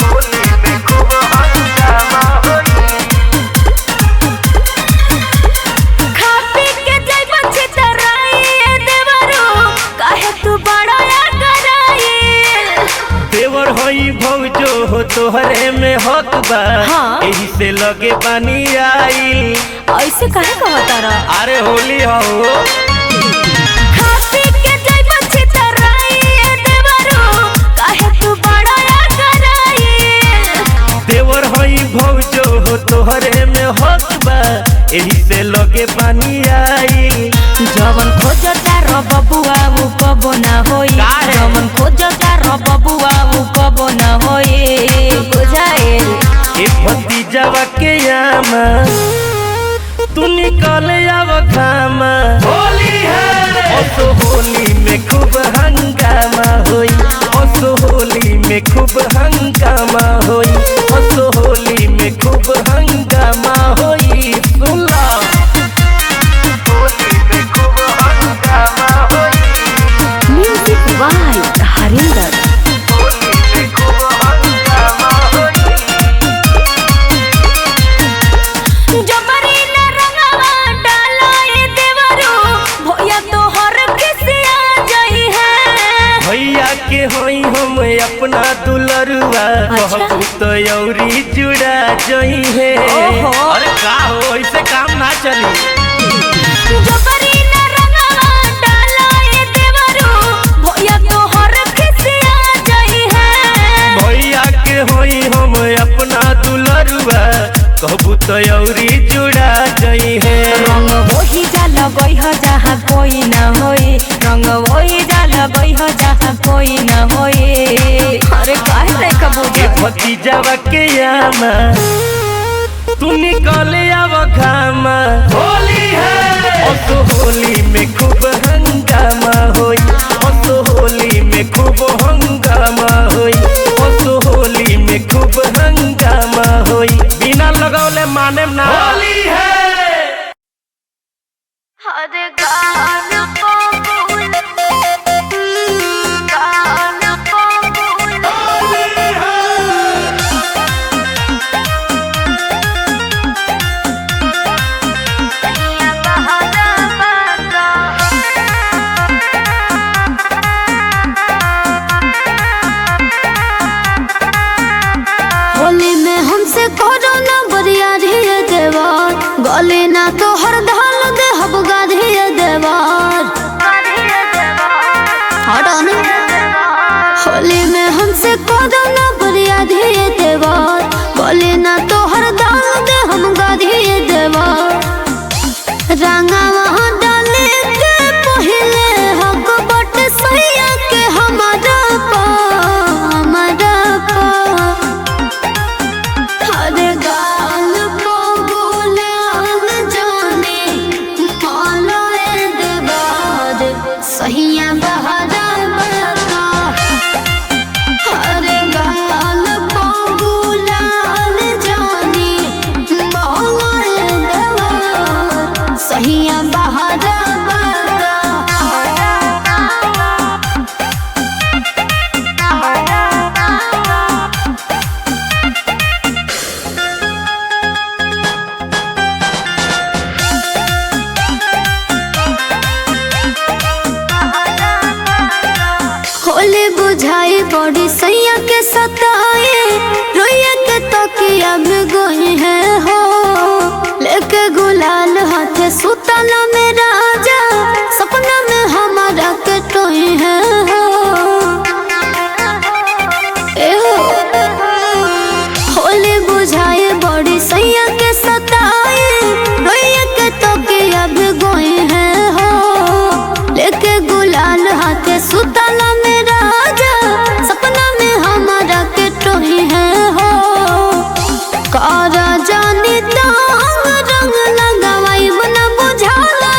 होली में खूब हंगामा होई खा पी के जाई बच्चे तराई देवरू काहे तू बड़ा या कराई देवर होई भौजो हो तोहरे में हक बा हाँ। एही से लगे पानी आई ऐसे काहे कहता रहा अरे होली हो खा पी के जाई बच्चे तराई देवरू काहे तू बड़ा या कराई देवर होई भौजो हो तोहरे में हक बा एही से लगे पानी आई जवन खोजता रो बबुआ वो कबो ना होई काहे? जवन खोजता रो बबुआ वो कबो ना होई बुझाए ए भतीजावा के यामा तू निकल आव खामा होली है तो होली में खूब हंगामा होई तो होली में खूब हंगामा होई तो होली में खूब हंगामा होई सुला होली में खूब हंगामा होई म्यूजिक बाय हरिंदर। होली में खूब हंगामा होई जबरी न रंगवा डालो ये देवरू भैया तो हर किसिया जई है भैया के होई हम अपना दुलरुआ अच्छा। कहू तो यौरी जुड़ा जई है ओहो। अरे का हो ऐसे काम ना चली तयौरी जुड़ा जई है। रंग वही जा लगई ह जहाँ कोई ना होई, रंग वही जा लगई ह जहाँ कोई ना होई। अरे काहे नहीं कबूजा भतीजावा के यामा तू निकले आव घामा, होली है ओ होली में खूब हंगामा होई, ओ होली में खूब हंगामा होई, ओ होली में खूब हंगामा होई। बिना लगौले माने ना होली है। हर गाना कबूल, गाना कबूल। सैया बहाना बाका। होली में हमसे करो ना बरिया धिए देवार, गले ना तो हर धाल दे हब गाधिए देवार। हटो ना। होली में हमसे करो ना बरिया धिए देवार, गले ना तो हर धाल दे हम गाधिए देवार। रंगा वहाँ डाले के पहले हक बट सैया के हमारा पा, हमारा पा। हर गाल को गुलाल जाने मालाए देवार, सहिया बहारा बता। हर गाल को गुलाल जाने मालाए देवार, सहिया बहारा होली बुझाई बड़ी सैया के सताए, रोइया के तकिया में गोई है हो। लेके गुलाल हाथे सुतला में राजा, सपना में हमारा के टोई है हो। ए हो होली बुझाई बड़ी सैया के सताए, रोइया के तकिया में गोई है हो। लेके गुलाल हाथे सुतला में राजा, सपना में हमारा के टोही है हो। कारा जानी तांग रंग लगावाई बना बुझाला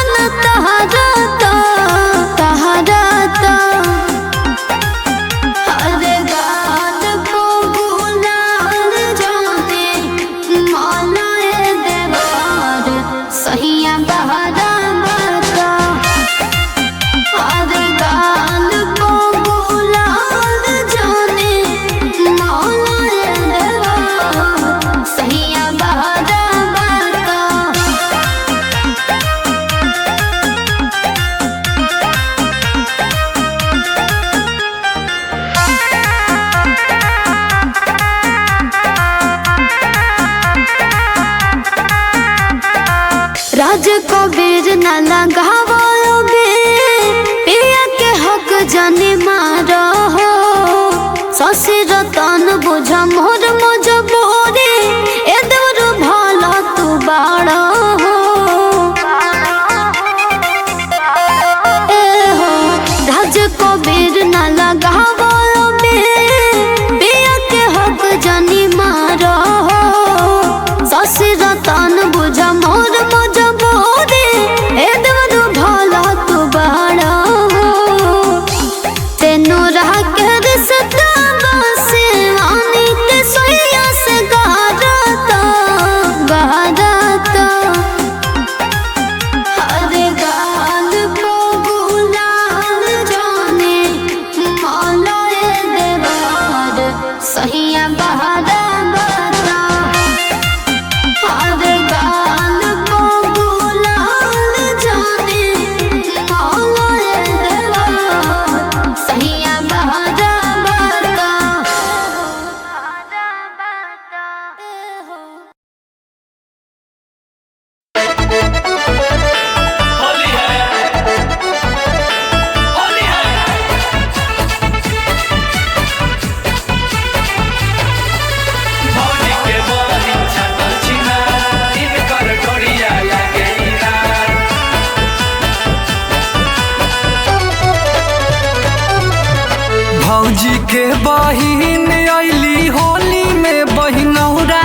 बहिन अइली होली में बहिनौरा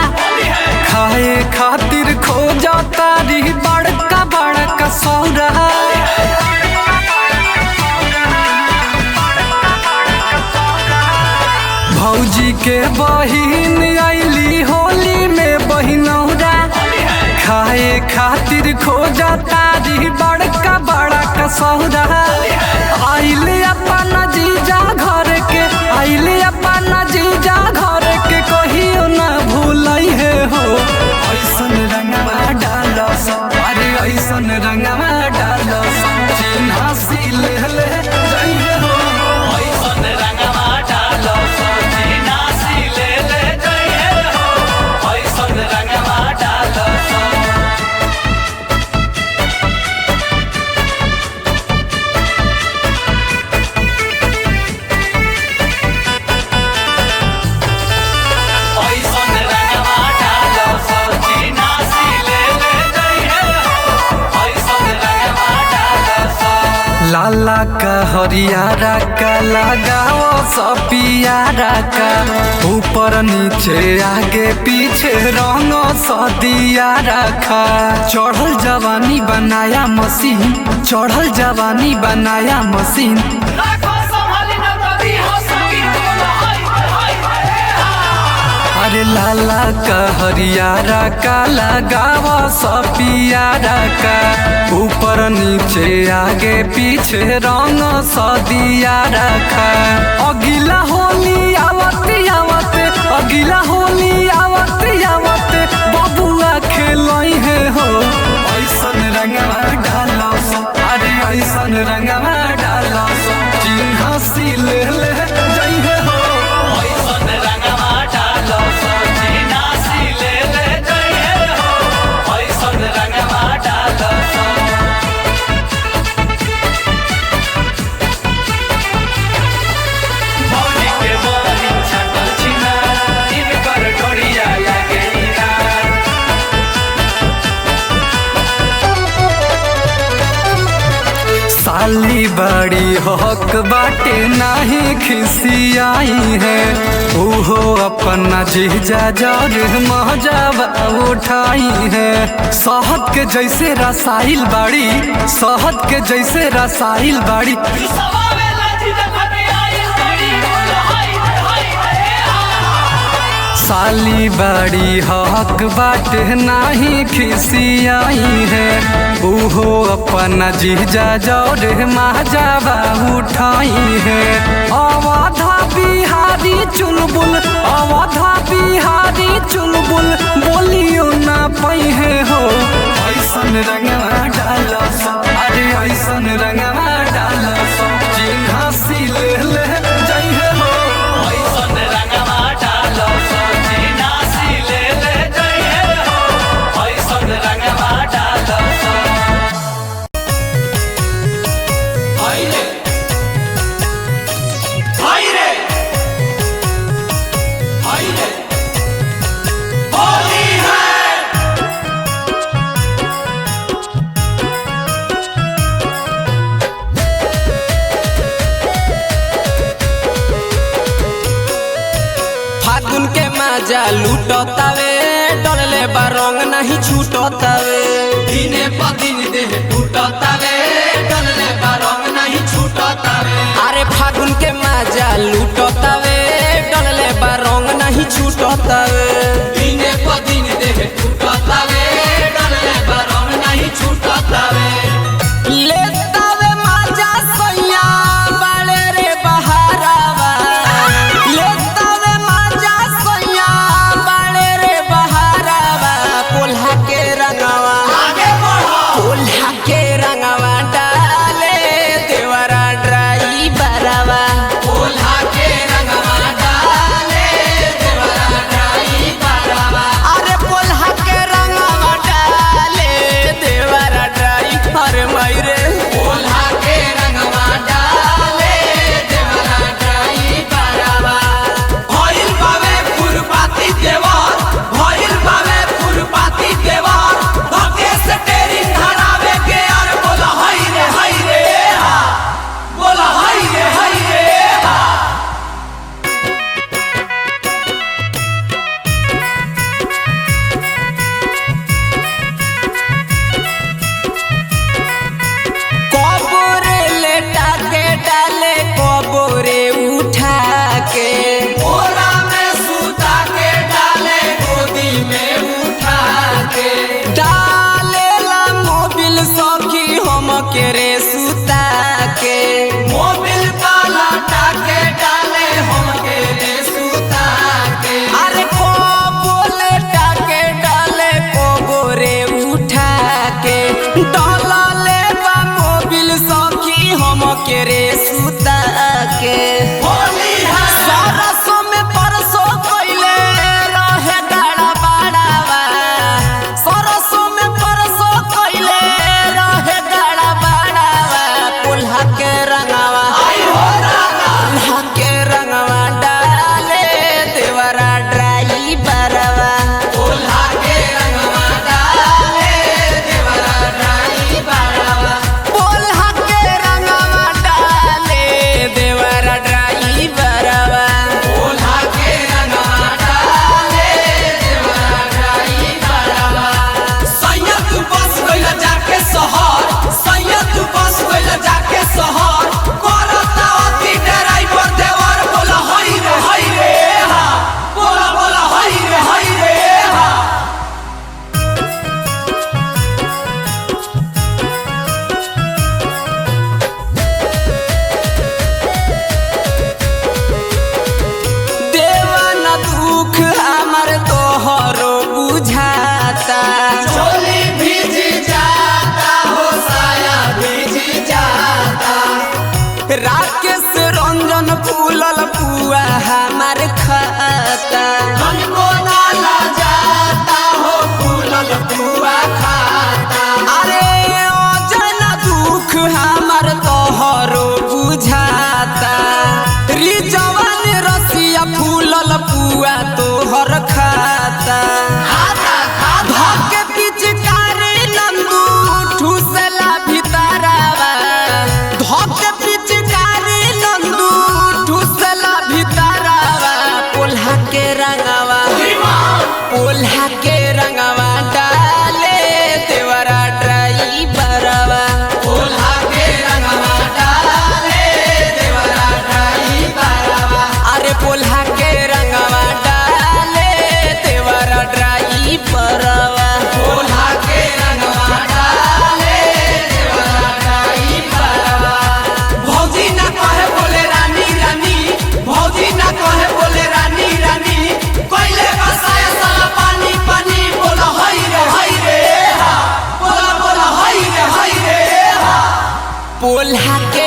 खाए खातिर खोजता रही बड़का बड़का सौरा। भौजी के बहिन अइली होली में बहिनौरा खाए खातिर खोजता रही बड़का बड़का सौरा। आइले अपन जीजा घर के, आइले अपन जीजा घर के कहियो ना भूलई है हो। ऐसन रंगवा डालो अरे ऐसन रंगवा डालो चिन्हा सी ले ले जाइए हो। ऐसन रंगवा डालो चिन्हा सी ले ले जाइए हो। ऐसन रंगवा डालो लाला का हरियारा का लगाओ सपियारा का ऊपर नीचे आगे पीछे रंग सदिया रखा। चढ़ल जवानी बनाया मशीन, चढ़ल जवानी बनाया मशीन। अरे लाला का हरियारा का लगावा सपियारा का ऊपर नीचे आगे पीछे रंग सदिया रखा। अगिला होली आवत आवत, अगिला होली आवत आवत बबुआ खेलई है हो। ऐसन रंगवा डालो अरे ऐसन रंगवा डालो चिन्हा सी ले ले जाइए हो। ऐसन रंगवा डालो चिन्हा सी ले ले जाइए हो। ऐसन रंगवा डालो भौजी के बहिन छटल छिना इनकर डोरिया लागे साली बड़ी हक बाटे नाही खिसियाई है ओहो अपना जीजा जर मजावा उठाई है। शहद के जैसे रसाइल बाड़ी, शहद के जैसे रसाइल बाड़ी। साली बड़ी हक बाटे नाही खिसियाई है ओहो अपना जीजा जौरे माजावा उठाई है। अवधा बिहारी चुलबुल, अवधा बिहारी चुलबुल बोलियो ना पई है हो। ऐसन रंगवा डालो अरे ऐसन रंगवा डालो चिन्हा सी ले ले जाइए हो। ऐसन रंगवा डालो चिन्हा सी ले ले जाइए हो। ऐसन रंगवा डालो आइरे आइरे आइरे होली है। फागुन के मजा लूटतावे डरले बा रंग नहीं छूटतावे। दिने प दिन देह टूटतावे डरले बा रंग नहीं छूटतावे। अरे फागुन के मजा लूटतावे डरले बा रंग नहीं छूटतावे। दिने प दिन देह टूटतावे डरले बा रंग नहीं छूटतावे। लेतावे मजा सैया बाले रे बहारावा। लेतावे मजा सैया बाले रे बहारावा। कोल्हा के रंगवा कोल्हा के रंगवा डाले देवरा फूलल पुआ हमार खाता हमको नाला जाता हो फूलल पुआ खाता। अरे जना दुख हमार तोहरो बुझाता रिजवान रसिया फूलल पुआ तोहर खाता धके पिचकारी नंदू ठुसला भितरावा धके पिचकारी नंदू ठुसला भितरावा पोल्हा के रंगवा डाले देवरा ड्राइवरवा पोल्हा के रंगवा डाले देवरा ड्राइवरवा। अरे पोल्हा के रंगवा डाले देवरा ड्राइवरवा पोल्हा के रंगवा डाले देवरा ड्राइवरवा। भौजी ना कहे बोले रानी रानी भौजी ना कहे बोले रानी रानी कोइले बसाया साला पानी पानी बोला हई रे हा बोला बोला हई रे हा। पोल्हा के